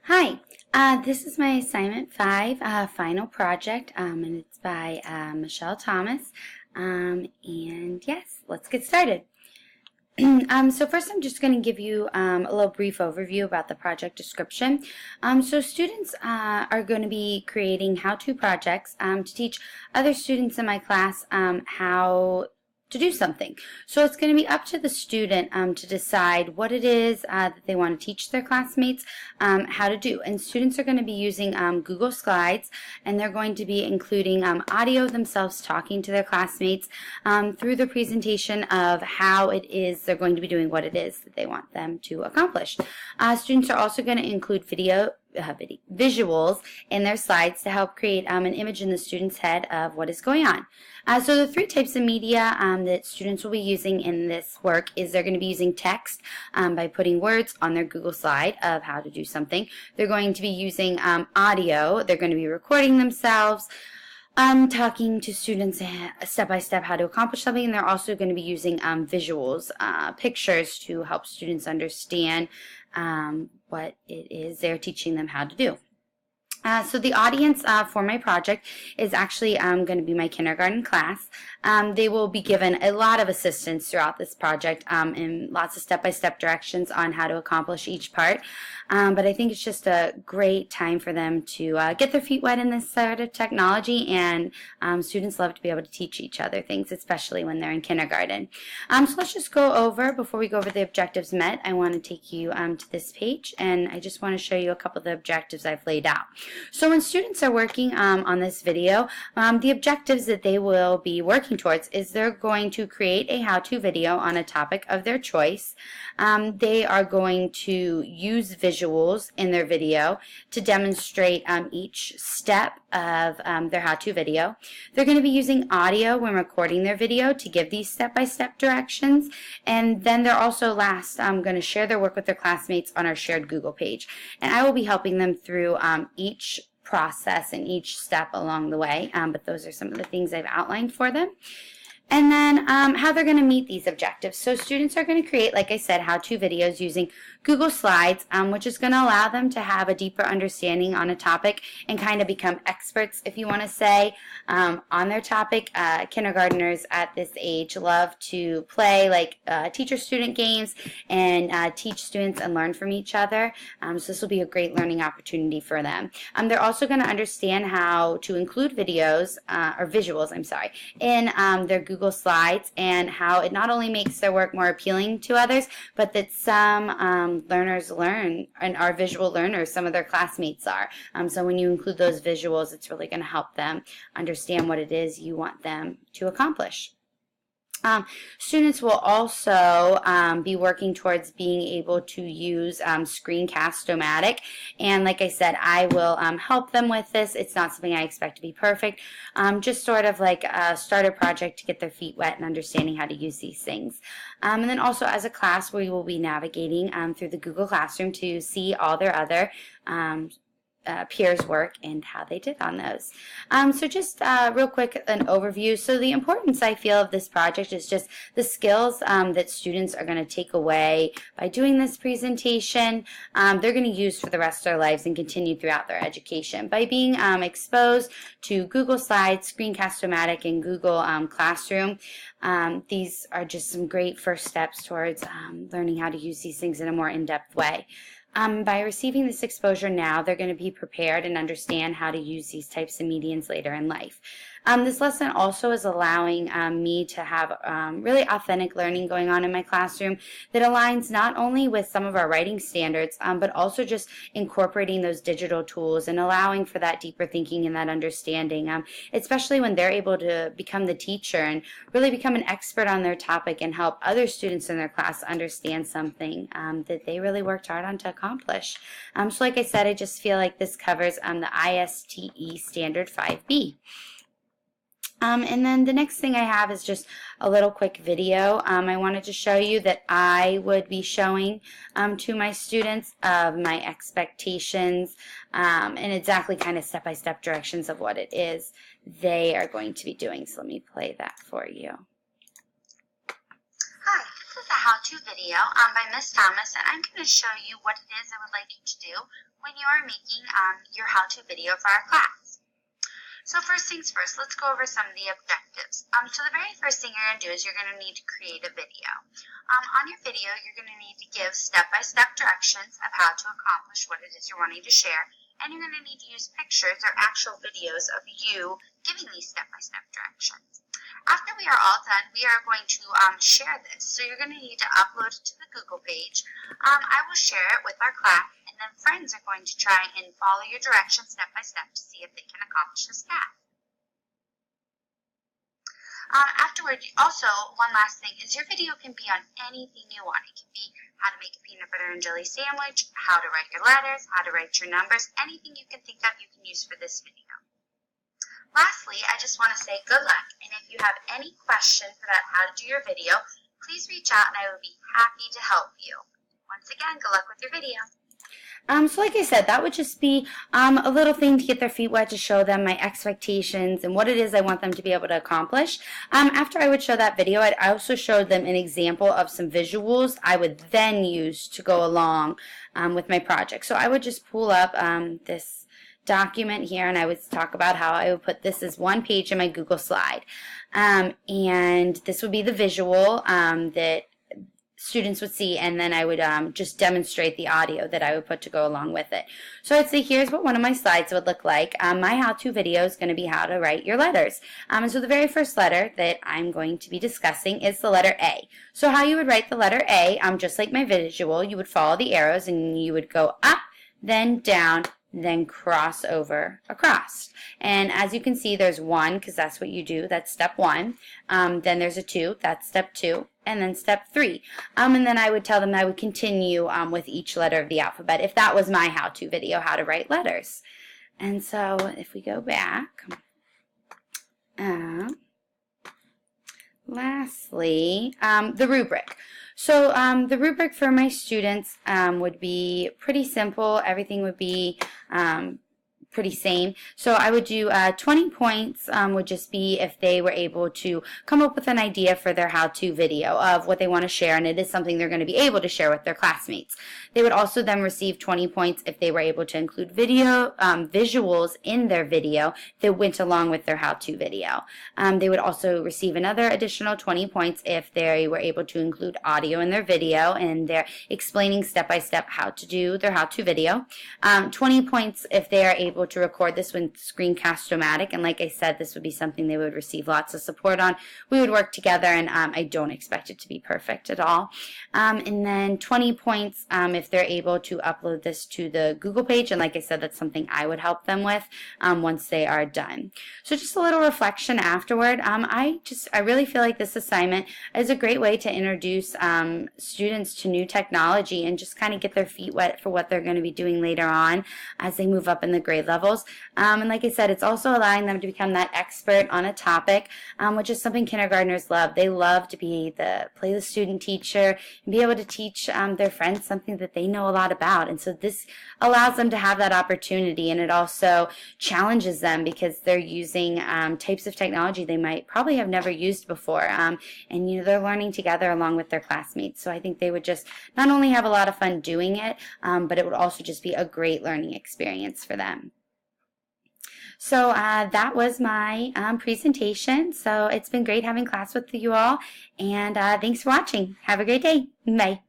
Hi, this is my assignment 5 final project, and it's by Michelle Thomas. And yes, let's get started. So first I'm just going to give you a little brief overview about the project description. So students are going to be creating how-to projects to teach other students in my class how to do something. So it's going to be up to the student to decide what it is that they want to teach their classmates how to do. And students are going to be using Google Slides, and they're going to be including audio of themselves talking to their classmates through the presentation of how it is they're going to be doing what it is that they want them to accomplish. Students are also going to include visuals in their slides to help create an image in the student's head of what is going on. So the 3 types of media that students will be using in this work is they're going to be using text by putting words on their Google slide of how to do something. They're going to be using audio. They're going to be recording themselves talking to students step by step how to accomplish something, and they're also going to be using visuals, pictures to help students understand what it is they're teaching them how to do. So the audience for my project is actually going to be my kindergarten class. They will be given a lot of assistance throughout this project and lots of step-by-step directions on how to accomplish each part. But I think it's just a great time for them to get their feet wet in this sort of technology, and students love to be able to teach each other things, especially when they're in kindergarten. So let's just go over, before we go over the objectives met, I want to take you to this page, and I just want to show you a couple of the objectives I've laid out. So when students are working on this video, the objectives that they will be working towards is they're going to create a how-to video on a topic of their choice. They are going to use visuals in their video to demonstrate each step of their how-to video. They're going to be using audio when recording their video to give these step-by-step directions. And then they're also going to share their work with their classmates on our shared Google page. And I will be helping them through each process and each step along the way, but those are some of the things I've outlined for them. And then how they're going to meet these objectives. So students are going to create, like I said, how-to videos using Google Slides, which is going to allow them to have a deeper understanding on a topic and kind of become experts, if you want to say, on their topic. Kindergartners at this age love to play like teacher-student games and teach students and learn from each other. So this will be a great learning opportunity for them. They're also going to understand how to include videos, or visuals, I'm sorry, in their Google Slides, and how it not only makes their work more appealing to others, but that some learners learn and are visual learners. Some of their classmates are. So when you include those visuals, it's really going to help them understand what it is you want them to accomplish. Students will also be working towards being able to use Screencast-O-Matic, and like I said, I will help them with this. It's not something I expect to be perfect, just sort of like a starter project to get their feet wet and understanding how to use these things. And then also as a class, we will be navigating through the Google Classroom to see all their other peers' work and how they did on those. So just real quick, an overview. So the importance, I feel, of this project is just the skills that students are going to take away by doing this presentation. They're going to use for the rest of their lives and continue throughout their education. By being exposed to Google Slides, Screencast-O-Matic, and Google Classroom, these are just some great first steps towards learning how to use these things in a more in-depth way. By receiving this exposure now, they're going to be prepared and understand how to use these types of mediums later in life. This lesson also is allowing me to have really authentic learning going on in my classroom that aligns not only with some of our writing standards, but also just incorporating those digital tools and allowing for that deeper thinking and that understanding, especially when they're able to become the teacher and really become an expert on their topic and help other students in their class understand something that they really worked hard on to accomplish. So like I said, I just feel like this covers the ISTE Standard 5B. And then the next thing I have is just a little quick video. I wanted to show you that I would be showing to my students of my expectations and exactly kind of step-by-step directions of what it is they are going to be doing. So let me play that for you. Hi, this is a how-to video by Miss Thomas, and I'm going to show you what it is I would like you to do when you are making your how-to video for our class. So first things first, let's go over some of the objectives. So the very first thing you're going to do is you're going to need to create a video. On your video, you're going to need to give step-by-step directions of how to accomplish what it is you're wanting to share, and you're going to need to use pictures or actual videos of you giving these step-by-step directions. After we are all done, we are going to share this. So you're going to need to upload it to the Google page. I will share it with our class, and then friends are going to try and follow your directions step by step to see if they can accomplish this task. Afterward, also, one last thing is your video can be on anything you want. It can be how to make a peanut butter and jelly sandwich, how to write your letters, how to write your numbers, anything you can think of you can use for this video. Lastly, I just want to say good luck, and if you have any questions about how to do your video, please reach out and I will be happy to help you. Once again, good luck with your video. So like I said, that would just be a little thing to get their feet wet, to show them my expectations and what it is I want them to be able to accomplish. After I would show that video, I also showed them an example of some visuals I would then use to go along with my project. So I would just pull up this document here, and I would talk about how I would put this as one page in my Google slide. And this would be the visual that students would see, and then I would just demonstrate the audio that I would put to go along with it. So I'd say here's what one of my slides would look like. My how-to video is going to be how to write your letters. And so the very first letter that I'm going to be discussing is the letter A. So how you would write the letter A, just like my visual, you would follow the arrows and you would go up, then down, then cross over across. And as you can see, there's 1 because that's what you do. That's step 1. Then there's a 2. That's step 2. And then step 3. And then I would tell them I would continue with each letter of the alphabet if that was my how-to video, how to write letters. And so if we go back, lastly, the rubric. So the rubric for my students would be pretty simple. Everything would be pretty same. So I would do 20 points would just be if they were able to come up with an idea for their how-to video of what they want to share, and it is something they're going to be able to share with their classmates. They would also then receive 20 points if they were able to include visuals in their video that went along with their how-to video. They would also receive another additional 20 points if they were able to include audio in their video and they're explaining step-by-step how to do their how-to video. 20 points if they are able to record this with Screencast-O-Matic, and like I said, this would be something they would receive lots of support on. We would work together, and I don't expect it to be perfect at all. And then 20 points if they're able to upload this to the Google page, and like I said, that's something I would help them with once they are done. So just a little reflection afterward. I really feel like this assignment is a great way to introduce students to new technology and just kind of get their feet wet for what they're going to be doing later on as they move up in the grade levels. And like I said, it's also allowing them to become that expert on a topic, which is something kindergartners love. They love to play the student teacher and be able to teach their friends something that they know a lot about. And so this allows them to have that opportunity, and it also challenges them because they're using types of technology they might probably have never used before. And they're learning together along with their classmates. So I think they would just not only have a lot of fun doing it, but it would also just be a great learning experience for them. So that was my presentation. So it's been great having class with you all, and thanks for watching. Have a great day. Bye.